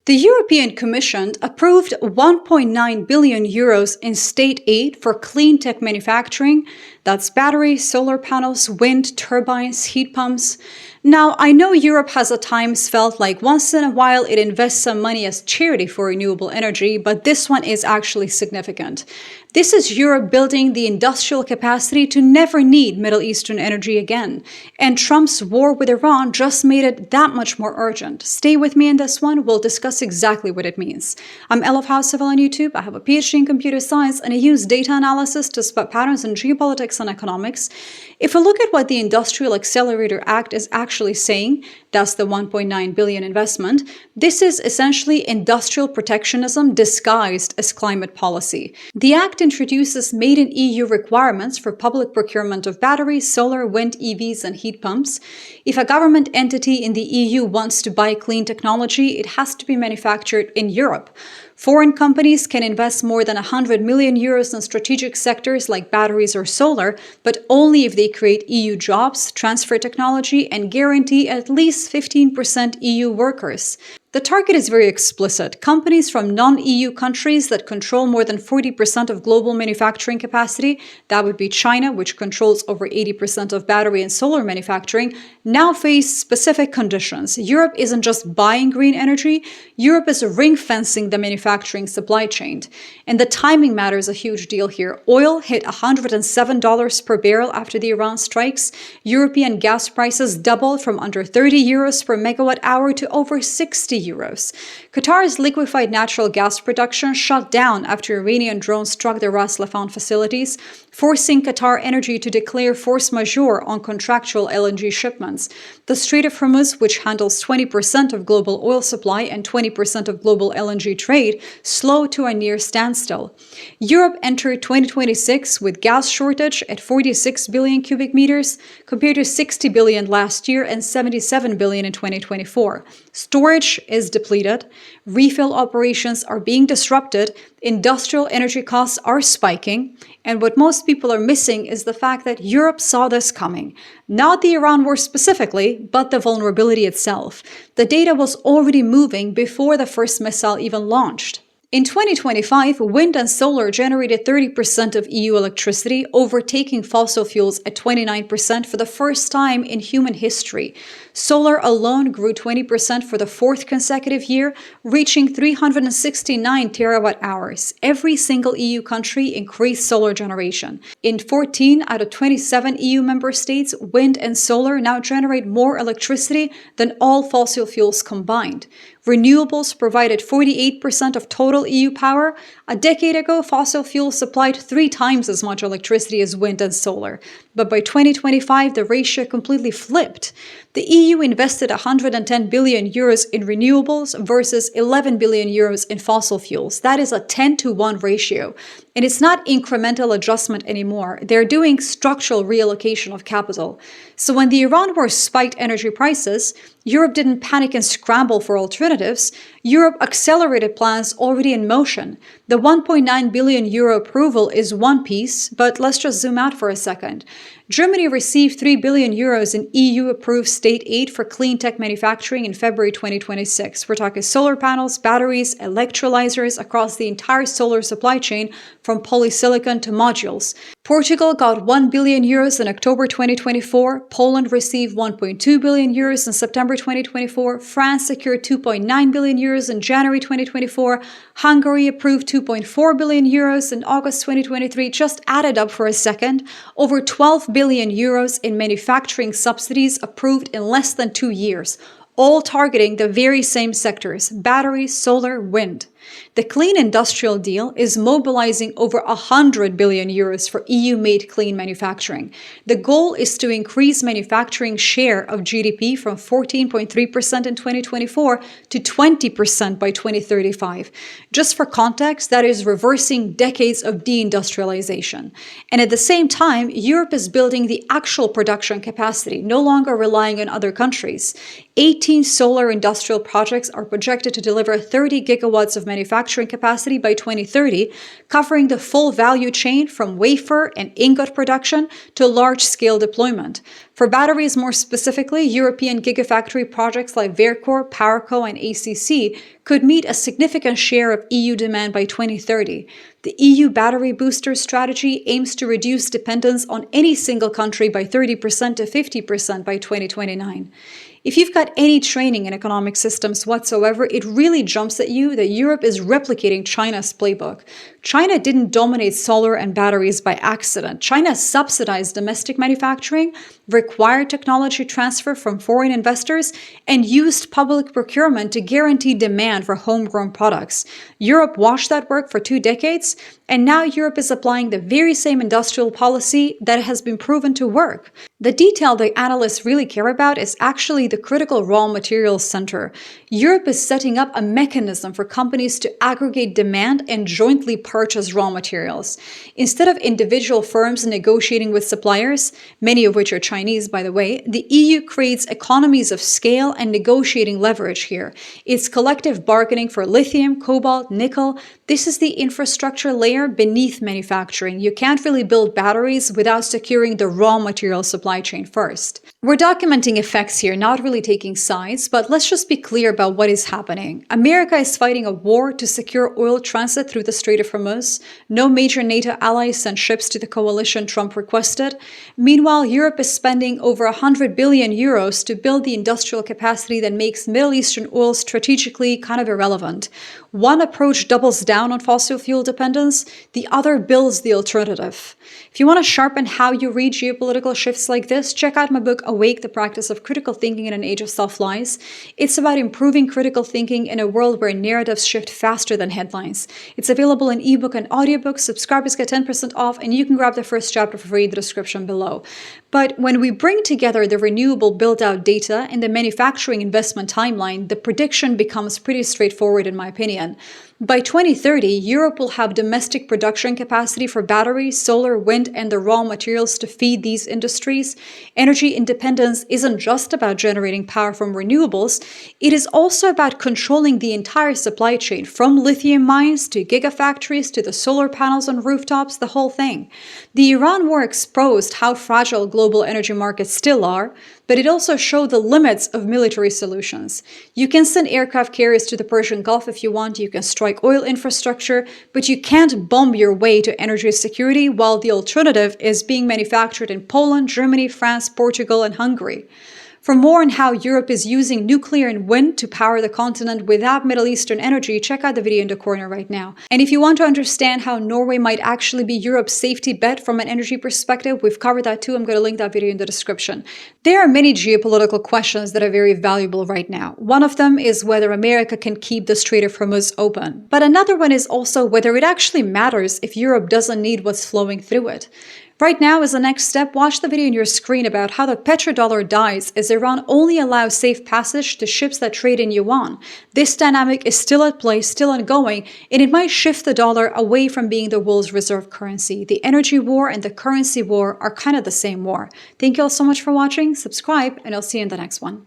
The European Commission approved 1.9 billion euros in state aid for clean tech manufacturing. That's batteries, solar panels, wind turbines, heat pumps. Now, I know Europe has at times felt like once in a while it invests some money as charity for renewable energy, but this one is actually significant. This is Europe building the industrial capacity to never need Middle Eastern energy again. And Trump's war with Iran just made it that much more urgent. Stay with me in this one. We'll discuss exactly what it means. I'm Elif Houseville on YouTube. I have a PhD in computer science and I use data analysis to spot patterns in geopolitics and economics. If we look at what the Industrial Accelerator Act is actually saying, that's the 1.9 billion investment, this is essentially industrial protectionism disguised as climate policy. The act introduces made-in-EU requirements for public procurement of batteries, solar, wind, EVs, and heat pumps. If a government entity in the EU wants to buy clean technology, it has to be manufactured in Europe. Foreign companies can invest more than 100 million euros in strategic sectors like batteries or solar, but only if they create EU jobs, transfer technology, and guarantee at least 15% EU workers. The target is very explicit. Companies from non-EU countries that control more than 40% of global manufacturing capacity, that would be China, which controls over 80% of battery and solar manufacturing, now face specific conditions. Europe isn't just buying green energy, Europe is ring-fencing the manufacturing supply chain. And the timing matters a huge deal here. Oil hit $107 per barrel after the Iran strikes. European gas prices doubled from under 30 euros per megawatt hour to over 60 euros. Qatar's liquefied natural gas production shut down after Iranian drones struck the Ras Laffan facilities, forcing Qatar Energy to declare force majeure on contractual LNG shipments. The Strait of Hormuz, which handles 20% of global oil supply and 20% of global LNG trade, slowed to a near standstill. Europe entered 2026 with gas shortage at 46 billion cubic meters, compared to 60 billion last year and 77 billion in 2024. Storage is depleted, refill operations are being disrupted, industrial energy costs are spiking, and what most people are missing is the fact that Europe saw this coming. Not the Iran war specifically, but the vulnerability itself. The data was already moving before the first missile even launched. In 2025, wind and solar generated 30% of EU electricity, overtaking fossil fuels at 29% for the first time in human history. Solar alone grew 20% for the fourth consecutive year, reaching 369 terawatt-hours. Every single EU country increased solar generation. In 14 out of 27 EU member states, wind and solar now generate more electricity than all fossil fuels combined. Renewables provided 48% of total EU power. A decade ago, fossil fuels supplied 3 times as much electricity as wind and solar. But by 2025, the ratio completely flipped. The EU invested 110 billion euros in renewables versus 11 billion euros in fossil fuels. That is a 10-to-1 ratio. And it's not incremental adjustment anymore. They're doing structural reallocation of capital. So when the Iran war spiked energy prices, Europe didn't panic and scramble for alternatives. Europe accelerated plans already in motion. The 1.9 billion euro approval is one piece, but let's just zoom out for a second. Germany received 3 billion euros in EU-approved state aid for clean tech manufacturing in February 2026. We're talking solar panels, batteries, electrolyzers across the entire solar supply chain, from polysilicon to modules. Portugal got 1 billion euros in October 2024. Poland received 1.2 billion euros in September 2024. France secured 2.9 billion euros in January 2024. Hungary approved 2.4 billion euros in August 2023. Just add it up for a second. Over 12 billion euros in manufacturing subsidies approved in less than 2 years, all targeting the very same sectors: batteries, solar, wind. The Clean Industrial Deal is mobilizing over 100 billion euros for EU-made clean manufacturing. The goal is to increase manufacturing share of GDP from 14.3% in 2024 to 20% by 2035. Just for context, that is reversing decades of deindustrialization. And at the same time, Europe is building the actual production capacity, no longer relying on other countries. 18 solar industrial projects are projected to deliver 30 gigawatts of manufacturing capacity by 2030, covering the full value chain from wafer and ingot production to large-scale deployment. For batteries more specifically, European gigafactory projects like Verkor, PowerCo, and ACC could meet a significant share of EU demand by 2030. The EU battery booster strategy aims to reduce dependence on any single country by 30% to 50% by 2029. If you've got any training in economic systems whatsoever, it really jumps at you that Europe is replicating China's playbook. China didn't dominate solar and batteries by accident. China subsidized domestic manufacturing, required technology transfer from foreign investors, and used public procurement to guarantee demand for homegrown products. Europe watched that work for 2 decades, and now Europe is applying the very same industrial policy that has been proven to work. The detail that analysts really care about is actually the critical raw materials center. Europe is setting up a mechanism for companies to aggregate demand and jointly purchase raw materials. Instead of individual firms negotiating with suppliers, many of which are Chinese, by the way, the EU creates economies of scale and negotiating leverage here. It's collective bargaining for lithium, cobalt, nickel. This is the infrastructure layer beneath manufacturing. You can't really build batteries without securing the raw material supply chain first. We're documenting effects here, not really taking sides, but let's just be clear about what is happening. America is fighting a war to secure oil transit through the Strait of Hormuz. No major NATO allies sent ships to the coalition Trump requested. Meanwhile, Europe is spending over 100 billion euros to build the industrial capacity that makes Middle Eastern oil strategically kind of irrelevant. One approach doubles down on fossil fuel dependence, the other builds the alternative. If you want to sharpen how you read geopolitical shifts like this, check out my book, Awake, the Practice of Critical Thinking in an Age of Self-Lies. It's about improving critical thinking in a world where narratives shift faster than headlines. It's available in ebook and audiobook. Subscribers get 10% off, and you can grab the first chapter for free in the description below. But when we bring together the renewable build-out data and the manufacturing investment timeline, the prediction becomes pretty straightforward in my opinion. By 2030, Europe will have domestic production capacity for batteries, solar, wind, and the raw materials to feed these industries. Energy independence isn't just about generating power from renewables, it is also about controlling the entire supply chain, from lithium mines to gigafactories to the solar panels on rooftops, the whole thing. The Iran war exposed how fragile global energy markets still are, but it also showed the limits of military solutions. You can send aircraft carriers to the Persian Gulf if you want, you can strike oil infrastructure, but you can't bomb your way to energy security, while the alternative is being manufactured in Poland, Germany, France, Portugal, and Hungary. For more on how Europe is using nuclear and wind to power the continent without Middle Eastern energy, check out the video in the corner right now. And if you want to understand how Norway might actually be Europe's safety bet from an energy perspective, we've covered that too. I'm going to link that video in the description. There are many geopolitical questions that are very valuable right now. One of them is whether America can keep the Strait of Hormuz open. But another one is also whether it actually matters if Europe doesn't need what's flowing through it. Right now, as the next step, watch the video on your screen about how the petrodollar dies as Iran only allows safe passage to ships that trade in yuan. This dynamic is still at play, still ongoing, and it might shift the dollar away from being the world's reserve currency. The energy war and the currency war are kind of the same war. Thank you all so much for watching, subscribe, and I'll see you in the next one.